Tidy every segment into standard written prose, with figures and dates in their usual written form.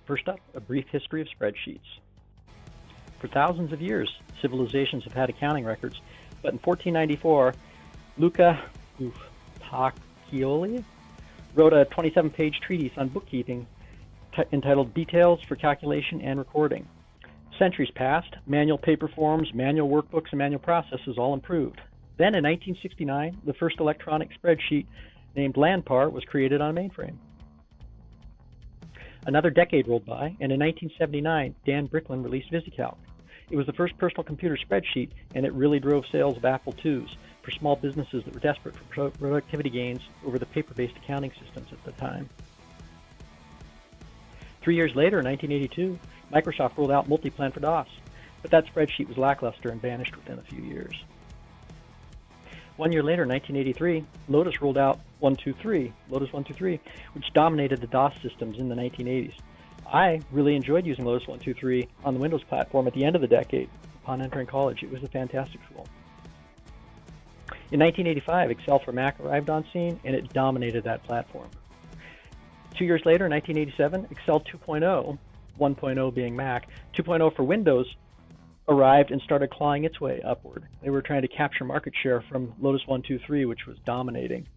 First up, a brief history of spreadsheets. For thousands of years, civilizations have had accounting records, but in 1494, Luca Pacioli wrote a 27-page treatise on bookkeeping entitled Details for Calculation and Recording. Centuries passed, manual paper forms, manual workbooks, and manual processes all improved. Then in 1969, the first electronic spreadsheet named Landpar was created on a mainframe. Another decade rolled by, and in 1979, Dan Bricklin released VisiCalc. It was the first personal computer spreadsheet, and it really drove sales of Apple IIs for small businesses that were desperate for productivity gains over the paper-based accounting systems at the time. 3 years later, in 1982, Microsoft rolled out Multiplan for DOS, but that spreadsheet was lackluster and vanished within a few years. 1 year later, in 1983, Lotus rolled out Lotus 123, which dominated the DOS systems in the 1980s. I really enjoyed using Lotus 123 on the Windows platform at the end of the decade. Upon entering college, it was a fantastic tool. In 1985, Excel for Mac arrived on scene, and it dominated that platform. 2 years later, in 1987, Excel 2.0, 1.0 being Mac, 2.0 for Windows, arrived and started clawing its way upward. They were trying to capture market share from Lotus 123, which was dominating.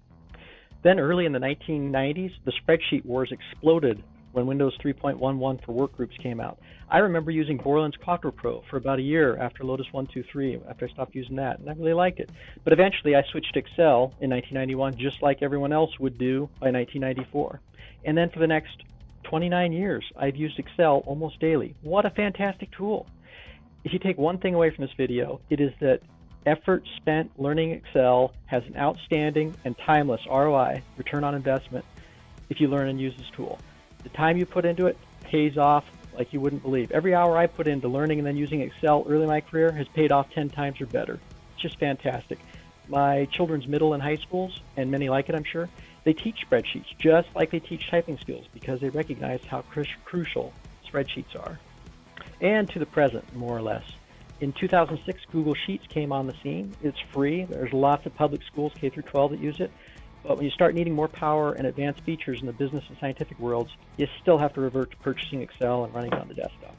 Then early in the 1990s, the spreadsheet wars exploded when Windows 3.11 for workgroups came out. I remember using Borland's Quattro Pro for about a year after Lotus 123, after I stopped using that, and I really liked it. But eventually I switched to Excel in 1991, just like everyone else would do by 1994. And then for the next 29 years, I've used Excel almost daily. What a fantastic tool. If you take one thing away from this video, it is that effort spent learning Excel has an outstanding and timeless ROI, return on investment, if you learn and use this tool. The time you put into it pays off like you wouldn't believe. Every hour I put into learning and then using Excel early in my career has paid off 10 times or better. It's just fantastic. My children's middle and high schools, and many like it I'm sure, they teach spreadsheets just like they teach typing skills because they recognize how crucial spreadsheets are. And to the present, more or less. In 2006, Google Sheets came on the scene. It's free. There's lots of public schools, K through 12, that use it. But when you start needing more power and advanced features in the business and scientific worlds, you still have to revert to purchasing Excel and running it on the desktop.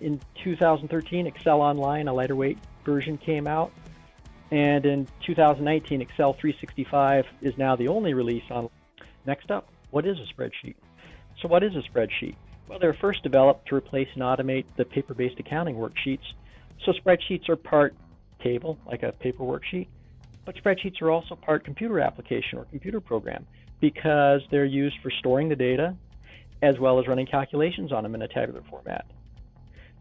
In 2013, Excel Online, a lighter weight version, came out. And in 2019, Excel 365 is now the only release on. Next up, what is a spreadsheet? So what is a spreadsheet? Well, they were first developed to replace and automate the paper-based accounting worksheets. So spreadsheets are part table, like a paper worksheet, but spreadsheets are also part computer application or computer program because they're used for storing the data as well as running calculations on them in a tabular format.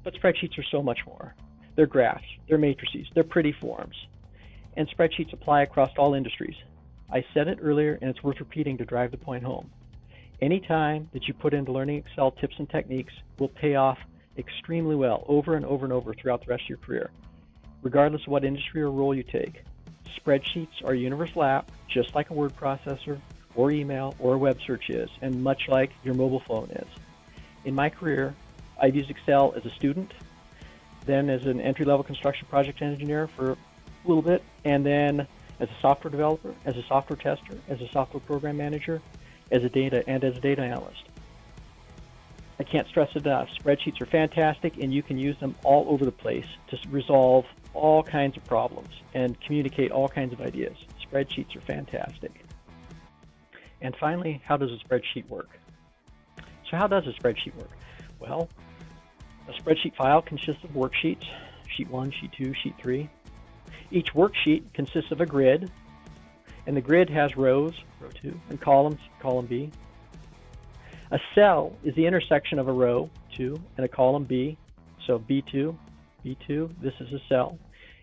But spreadsheets are so much more. They're graphs, they're matrices, they're pretty forms. And spreadsheets apply across all industries. I said it earlier, and it's worth repeating to drive the point home. Any time that you put into learning Excel tips and techniques will pay off extremely well over and over and over throughout the rest of your career, regardless of what industry or role you take. Spreadsheets are a universal app, just like a word processor or email or web search is, and much like your mobile phone is. In my career, I've used Excel as a student, then as an entry-level construction project engineer for a little bit, and then as a software developer, as a software tester, as a software program manager, as a data analyst. I can't stress it enough. Spreadsheets are fantastic, and you can use them all over the place to resolve all kinds of problems and communicate all kinds of ideas. Spreadsheets are fantastic. And finally, how does a spreadsheet work? So how does a spreadsheet work? Well, a spreadsheet file consists of worksheets, sheet 1, sheet 2, sheet 3. Each worksheet consists of a grid, and the grid has rows, row 2, and columns, column B. A cell is the intersection of a row 2 and a column B, so B2, B2, this is a cell.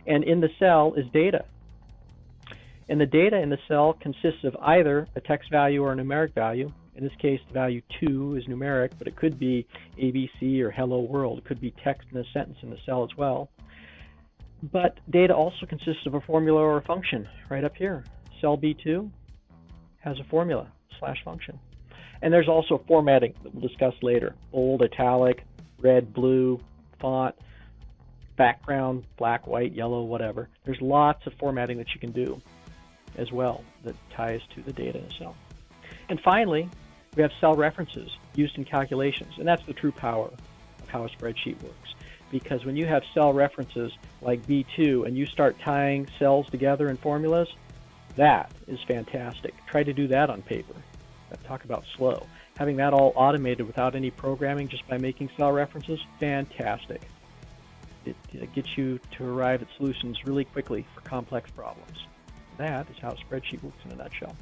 And in the cell is data. And the data in the cell consists of either a text value or a numeric value. In this case, the value 2 is numeric, but it could be ABC or hello world. It could be text in a sentence in the cell as well. But data also consists of a formula or a function right up here. Cell B2 has a formula / function. And there's also formatting that we'll discuss later. Bold, italic, red, blue, font, background, black, white, yellow, whatever. There's lots of formatting that you can do as well that ties to the data in a cell. And finally, We have cell references used in calculations, and that's the true power of how a spreadsheet works. Because when you have cell references like B2 and you start tying cells together in formulas, that is fantastic. Try to do that on paper. Talk about slow. Having that all automated without any programming, just by making cell references, fantastic. It gets you to arrive at solutions really quickly for complex problems. That is how a spreadsheet works in a nutshell.